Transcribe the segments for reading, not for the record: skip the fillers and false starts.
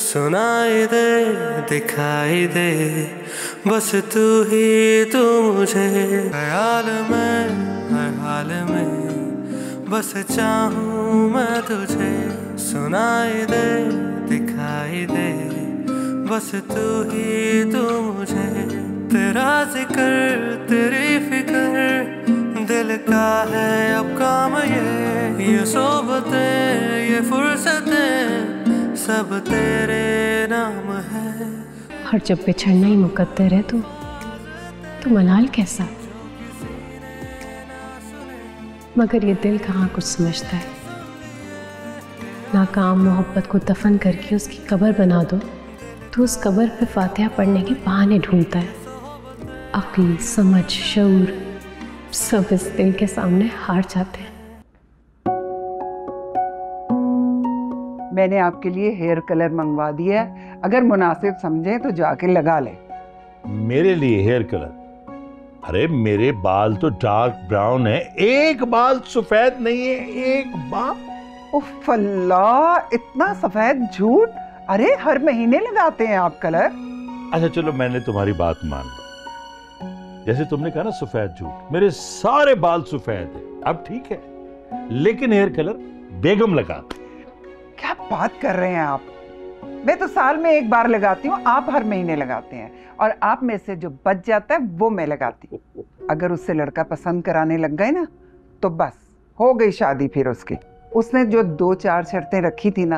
सुनाई दे दिखाई दे बस तू ही तू मुझे, ख्याल में हर हाल में बस चाहूँ मैं तुझे। सुनाई दे दिखाई दे बस तू ही तू मुझे, तेरा जिक्र तेरी फिक्र दिल का है अब काम ये सोबतें ये फुर्सतें सब तेरे नाम है। और जब बिछड़ना ही मुकद्दर है तो मलाल कैसा। मगर ये दिल कहाँ कुछ समझता है। नाकाम मोहब्बत को दफन करके उसकी कब्र बना दो तो उस कब्र पे फातिहा पढ़ने के बहाने ढूंढता है। अक्ल समझ शऊर सब इस दिल के सामने हार जाते हैं। मैंने आपके लिए हेयर कलर मंगवा दिया है, अगर मुनासिब समझे तो जाके लगा ले। मेरे लिए हेयर कलर? अरे मेरे बाल तो डार्क ब्राउन है, एक बाल सफेद नहीं है, एक बाल। उफ अल्लाह, इतना सफेद झूठ। अरे हर महीने लगाते हैं आप कलर। अच्छा चलो मैंने तुम्हारी बात मान ली, जैसे तुमने कहा ना सफेद झूठ, मेरे सारे बाल सफेद है अब ठीक है, लेकिन हेयर कलर बेगम लगाती। क्या बात कर रहे हैं आप? मैं तो साल में एक बार लगाती हूँ, आप हर महीने लगाते हैं। और आप में से जो बच जाता है वो मैं लगाती हूँ। अगर उससे लड़का पसंद कराने लग गए ना तो बस हो गई शादी। फिर उसकी उसने जो 2-4 शर्तें रखी थी ना,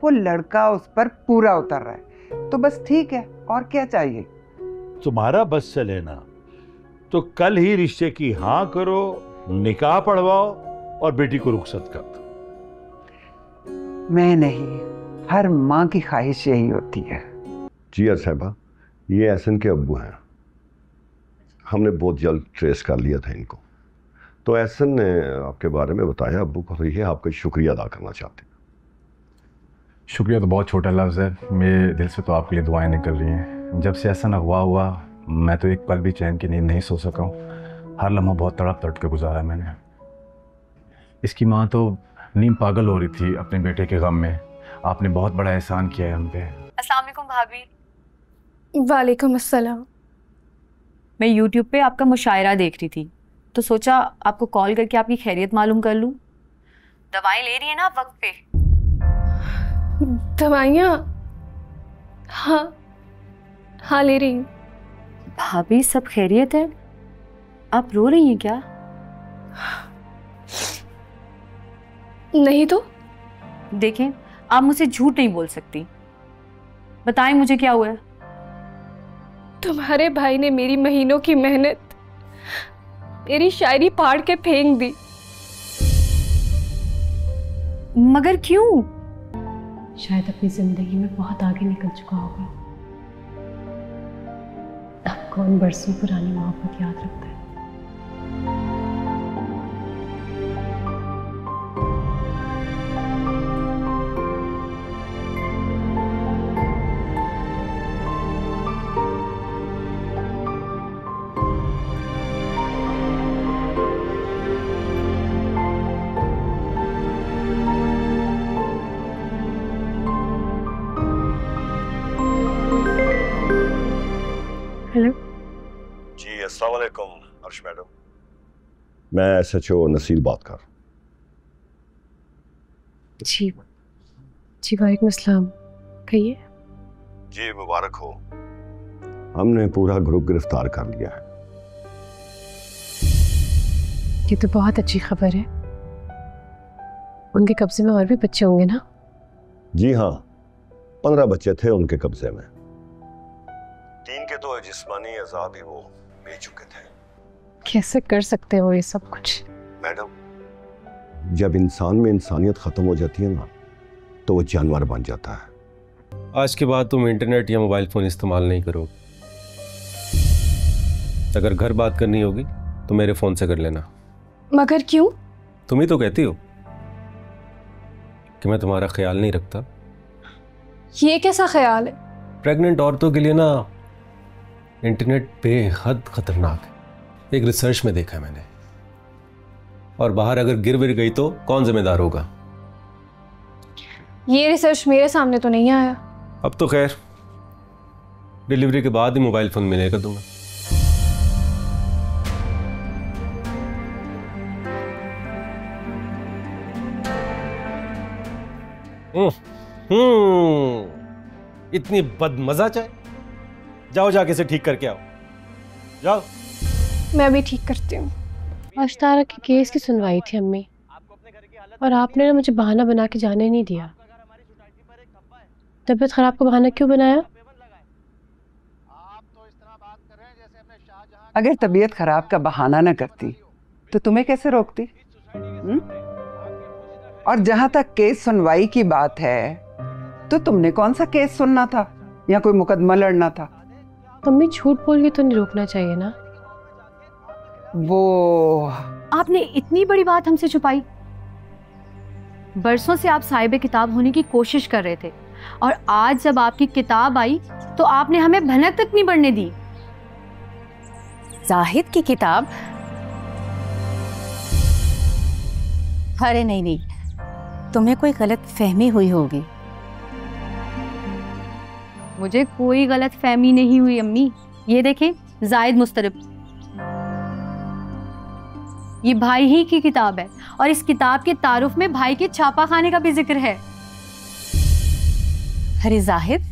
वो लड़का उस पर पूरा उतर रहा है तो बस ठीक है, और क्या चाहिए। तुम्हारा बस चले ना तो कल ही रिश्ते की हाँ करो, निकाह पढ़वाओ और बेटी को रुखसत कर दो। मैं नहीं, हर माँ की ख्वाहिश यही होती है। जी साहिबा, ये एहसन के अब्बू हैं। हमने बहुत जल्द ट्रेस कर लिया था इनको, तो एहसन ने आपके बारे में बताया अब्बू को, ये आपका शुक्रिया अदा करना चाहते हैं। शुक्रिया तो बहुत छोटा लफ्ज़ है, मेरे दिल से तो आपके लिए दुआएं निकल रही हैं। जब से एहसन अगवा हुआ मैं तो एक पल भी चैन की नींद नहीं सो सका हूँ। हर लम्हा बहुत तड़प तड़प के गुजारा मैंने। इसकी माँ तो नीम पागल हो रही थी अपने बेटे के गम में। आपने बहुत बड़ा एहसान किया है हम पे। अस्सलाम वालेकुम भाभी। वालेकुम अस्सलाम। मैं YouTube पे आपका मुशायरा देख रही थी तो सोचा आपको कॉल करके आपकी खैरियत मालूम कर लूं। दवाएं ले रही है ना आप वक्त पे? दवाइयाँ? हाँ ले रही हूँ। भाभी सब खैरियत है? आप रो रही हैं क्या? नहीं तो। देखें, आप मुझसे झूठ नहीं बोल सकती, बताएं मुझे क्या हुआ है। तुम्हारे भाई ने मेरी महीनों की मेहनत, मेरी शायरी फाड़ के फेंक दी। मगर क्यों? शायद अपनी जिंदगी में बहुत आगे निकल चुका होगा। अब कौन बरसों पुरानी मोहब्बत याद रखता है। हेलो जी अस्सलाम वालेकुम अर्श मैडम, मैं SHO नसीर बात कर। जी वालेकुम अस्सलाम, कहिए। जी मुबारक हो, हमने पूरा ग्रुप गिरफ्तार कर लिया है। ये तो बहुत अच्छी खबर है। उनके कब्जे में और भी बच्चे होंगे ना? जी हाँ, 15 बच्चे थे उनके कब्जे में। 3 के तो जिस्मानी अज़ाब ही वो ले चुके थे। कैसे कर सकते हो ये सब कुछ? मैडम, जब इंसान में इंसानियत खत्म हो जाती है ना तो वो जानवर बन जाता है। आज के बाद तुम इंटरनेट या मोबाइल फोन इस्तेमाल नहीं करोगे। अगर घर बात करनी होगी तो मेरे फोन से कर लेना। मगर क्यों? तुम ही तो कहती हो कि मैं तुम्हारा ख्याल नहीं रखता। ये कैसा ख्याल है? प्रेग्नेंट औरतों के लिए ना इंटरनेट बेहद खतरनाक है। एक रिसर्च में देखा है मैंने। और बाहर अगर गिर विर गई तो कौन जिम्मेदार होगा? ये रिसर्च मेरे सामने तो नहीं आया। अब तो खैर डिलीवरी के बाद ही मोबाइल फोन मिलने का दूंगा। इतनी बदमजा चाय, जाओ जाके से ठीक करके आओ, जाओ। मैं भी ठीक करती हूँ। आज तारा के केस की सुनवाई थी अम्मी, और आपने ना मुझे बहाना बना के जाने नहीं दिया। तबीयत खराब का बहाना क्यों बनाया? अगर तबीयत खराब का बहाना न करती तो तुम्हें कैसे रोकती? और जहां तक केस सुनवाई की बात है, तो तुमने कौन सा केस सुनना था या कोई मुकदमा लड़ना था? अम्मी झूठ बोल के तो नहीं रोकना चाहिए ना। वो आपने इतनी बड़ी बात हमसे छुपाई। बरसों से आप साहिब किताब होने की कोशिश कर रहे थे, और आज जब आपकी किताब आई तो आपने हमें भनक तक नहीं बढ़ने दी। जाहिद की किताब? अरे नहीं, तुम्हें कोई गलत फहमी हुई होगी। मुझे कोई गलत फहमी नहीं हुई अम्मी। ये देखें, जाहिद मुस्तरब, ये भाई ही की किताब है, और इस किताब के तारुफ में भाई के छापा खाने का भी जिक्र है। अरे जाहिद,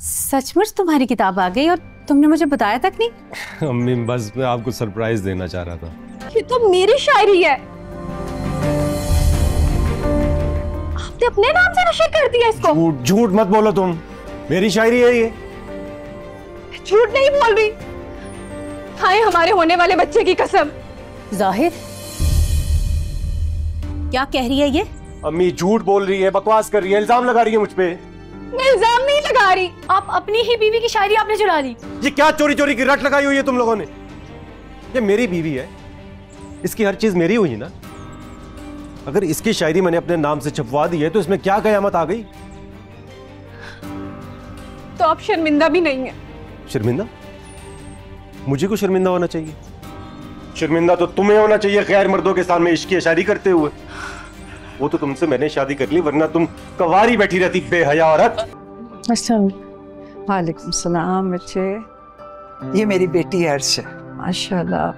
सचमुच तुम्हारी किताब आ गई और तुमने मुझे बताया तक नहीं? अम्मी बस मैं आपको सरप्राइज देना चाह रहा था। ये तो मेरी शायरी है। आपने अपने नाम से नशर कर दिया इसको। झूठ मत बोलो तुम, मेरी शायरी है ये। झूठ नहीं बोल रही, खाए हमारे होने वाले बच्चे की कसम। जाहिद, क्या कह रही है ये? अम्मी झूठ बोल रही है, बकवास कर रही है, इल्जाम लगा रही है मुझ पे। मैं इल्जाम नहीं लगा रही। आप अपनी ही बीवी की शायरी आपने चुरा ली। ये क्या चोरी चोरी की रट लगाई हुई है तुम लोगों ने? ये मेरी बीवी है, इसकी हर चीज मेरी हुई ना। अगर इसकी शायरी मैंने अपने नाम से छपवा दी है तो इसमें क्या कयामत आ गई? तो आप शर्मिंदा भी नहीं है। शर्मिंदा? मुझे को शर्मिंदा होना चाहिए? शर्मिंदा तो तुम्हें होना चाहिए गैर मर्दों के सामने इश्क की शायरी करते हुए। वो तो तुमसे मैंने शादी कर ली, वरना तुम कवारी बैठी रहती बेहया औरत। वालेकुम सलाम बच्चे। ये मेरी बेटी अर्श है। माशाल्लाह।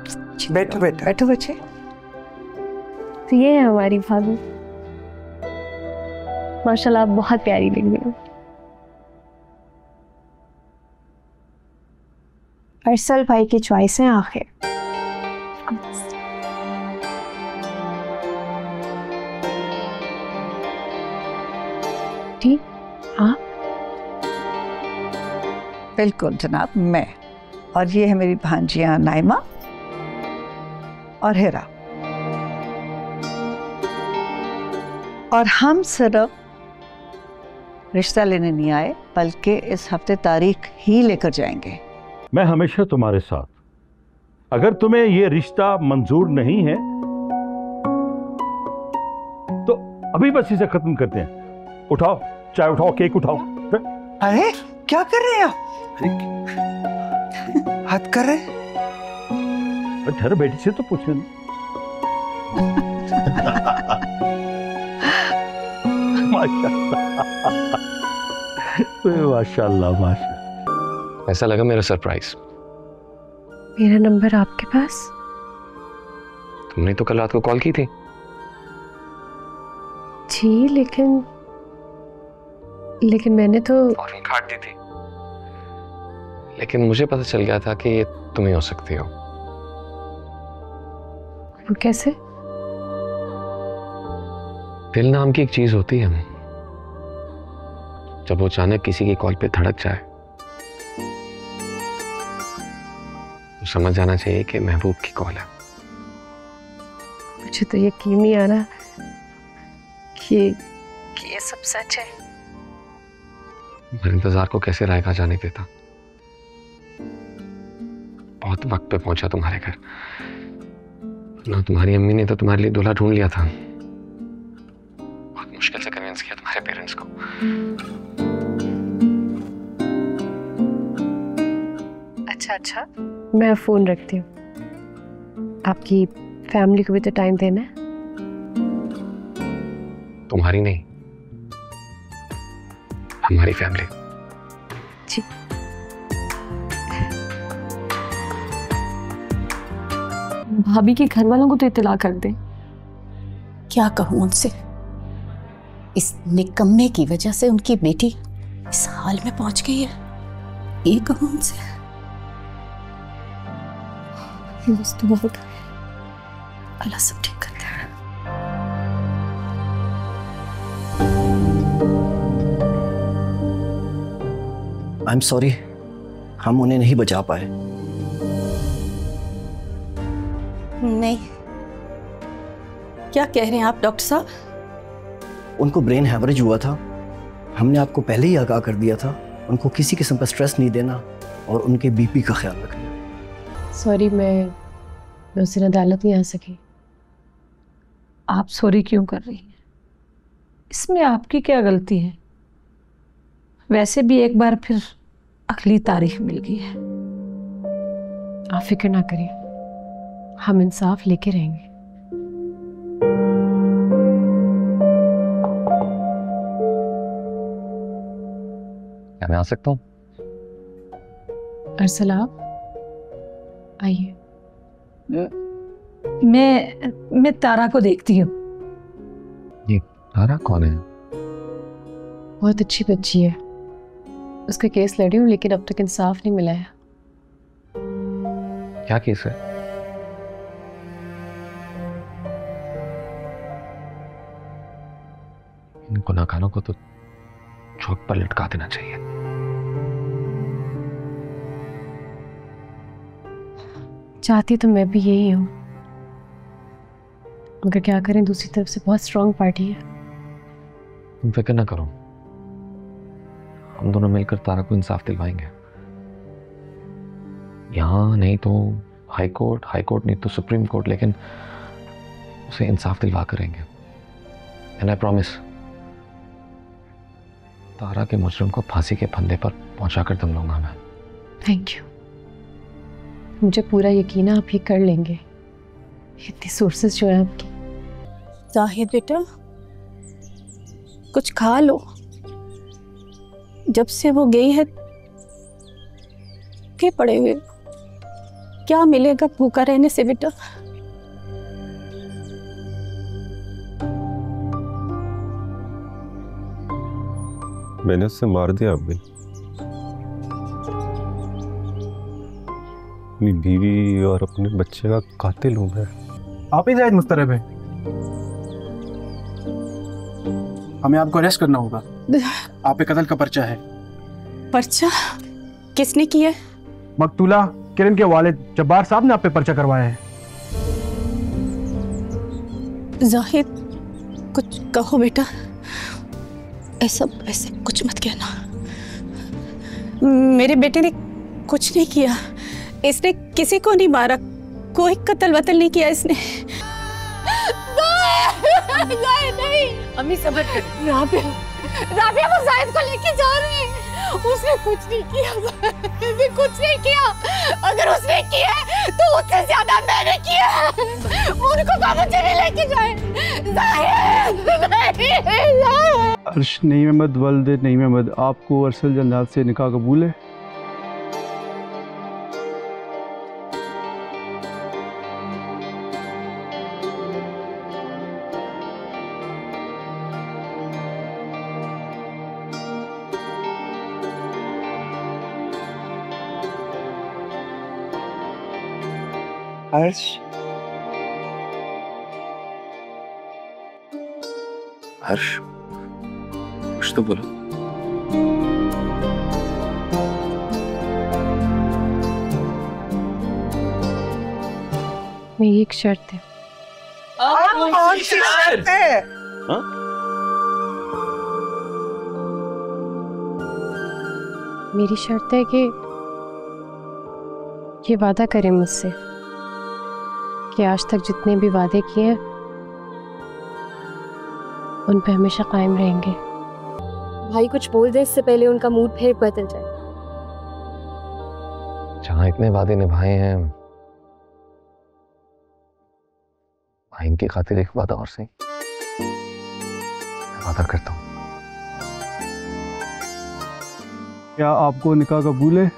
बैठो बैठो बैठो बच्चे। तो ये है हमारी भाभी। माशाल्लाह आप बहुत प्यारी लग रही हो। अरसल भाई की चॉइस है आखिर। ठीक, आप? बिल्कुल जनाब, मैं। और ये है मेरी भांजियां नाइमा और हेरा। और हम सिर्फ रिश्ता लेने नहीं आए, बल्कि इस हफ्ते तारीख ही लेकर जाएंगे। मैं हमेशा तुम्हारे साथ। अगर तुम्हें ये रिश्ता मंजूर नहीं है तो अभी बस इसे खत्म करते हैं। उठाओ चाय, उठाओ केक उठाओ। अरे क्या कर रहे हैं आप? हद कर रहे? ठहर, बेटी से तो पूछे। माशाल्लाह माशाल्लाह। ऐसा लगा मेरा सरप्राइज? मेरा नंबर आपके पास? तुमने तो कल रात को कॉल की थी। जी, लेकिन मैंने तो फौरन काट दी थी। लेकिन मुझे पता चल गया था कि ये तुम ही हो सकती हो। वो कैसे? दिल नाम की एक चीज होती है, जब वो अचानक किसी की कॉल पे धड़क जाए तो समझ जाना चाहिए कि महबूब की कॉल है। मुझे तो यकीन नहीं आ रहा कि ये सब सच है। मैं इंतजार को कैसे रायगा जाने देता। बहुत वक्त पे पहुंचा तुम्हारे घर ना। तुम्हारी अम्मी ने तो तुम्हारे लिए दूल्हा ढूंढ लिया था। बहुत मुश्किल से कन्विंस किया तुम्हारे पेरेंट्स को। अच्छा, मैं फोन रखती हूँ। आपकी फैमिली को भी तो टाइम देना है। तुम्हारी नहीं, हमारी फैमिली। जी। भाभी के घर वालों को तो इत्तला कर दे। क्या कहूं उनसे? इस निकम्मे की वजह से उनकी बेटी इस हाल में पहुंच गई है। ये कहूं उनसे? बस दुआ कर, अल्लाह सब ठीक कर दे। आई एम सॉरी, हम उन्हें नहीं बचा पाए। नहीं, क्या कह रहे हैं आप डॉक्टर साहब? उनको ब्रेन हैमरेज हुआ था। हमने आपको पहले ही आगाह कर दिया था उनको किसी किस्म का स्ट्रेस नहीं देना और उनके बीपी का ख्याल रखना। सॉरी, मैं उस दिन अदालत नहीं आ सकी। आप सॉरी क्यों कर रही हैं? इसमें आपकी क्या गलती है? वैसे भी एक बार फिर अगली तारीख मिल गई है। आप फिक्र ना करिए, हम इंसाफ लेके रहेंगे। क्या मैं आ सकता हूँ? अरसला, आइए। मैं तारा को देखती हूँ। ये तारा कौन है? बहुत अच्छी बच्ची है, उसका केस लड़ी हूँ लेकिन अब तक इंसाफ नहीं मिला है। क्या केस है? इन गुनाहगारों को तो चौक पर लटका देना चाहिए। चाहती तो मैं भी यही हूँ, मगर क्या करें, दूसरी तरफ से बहुत स्ट्रांग पार्टी है। तुम फिक्र ना करो, हम दोनों मिलकर तारा को इंसाफ दिलवाएंगे। यहाँ नहीं तो हाई कोर्ट नहीं तो सुप्रीम कोर्ट, लेकिन उसे इंसाफ दिलवा करेंगे। एंड आई प्रॉमिस, तारा के मुजरिम को फांसी के फंदे पर पहुंचा कर दम लूंगा मैं। थैंक यू, मुझे पूरा यकीन है आप ये कर लेंगे। इतनी सोर्सेस जो है आपकी। जाहिद बेटा, कुछ खा लो। जब से वो गई है के पड़े हुए, क्या मिलेगा भूखा रहने से बेटा? मैंने उससे मार दिया अभी। अपनी बीवी और अपने बच्चे का कातिल हूं मैं। आप ही जायद मुस्तरब है, हमें आपको अरेस्ट करना होगा। आप पे कत्ल का पर्चा है। पर्चा? किसने किया? मकतूला किरण के वालिद जब्बार साहब ने आप पे पर्चा करवाया है। जाहिद, कुछ कहो बेटा। ऐसा कुछ मत कहना। मेरे बेटे ने कुछ नहीं किया, इसने किसी को नहीं मारा, कोई कत्ल वतल नहीं किया इसने। नहीं, अम्मी सब्र कर। राबिया वो जायद को लेके जा रही है। उसने कुछ नहीं किया, उसने कुछ नहीं किया। अगर उसने किया तो उससे ज्यादा मैंने किया। उनको कहा मुझे भी लेके जाए। अर्श नहीं महमद वल्द नहीं महमद, आपको अरसल जन्नात से निकाह कबूल है? हर्ष, हर्ष, कुछ तो बोलो। मेरी एक शर्त है। कौन सी शर्त है? मेरी शर्त है कि ये वादा करें मुझसे कि आज तक जितने भी वादे किए हैं उन पे हमेशा कायम रहेंगे। भाई कुछ बोल दे इससे पहले उनका मूड फिर बदल जाए। जहां इतने वादे निभाए हैं, भाई की खातिर एक वादा और सही। मैं वादा करता हूं क्या आपको निकाह कबूल है?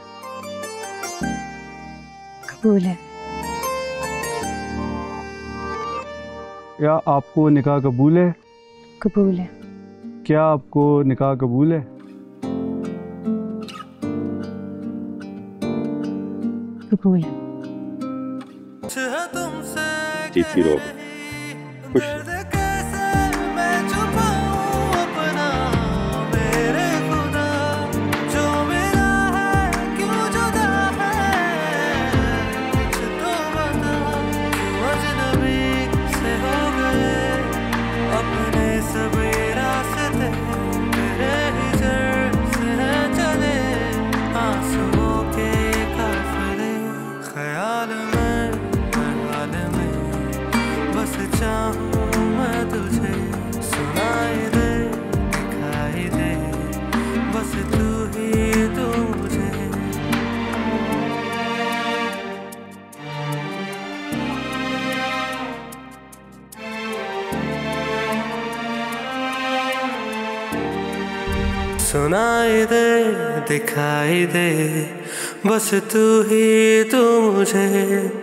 कबूल है। क्या आपको निकाह कबूल है? कबूल है। क्या आपको निकाह कबूल है? कबूल है। जीती रहो, खुश सुनाई दे, दिखाई दे, बस तू ही तू मुझे।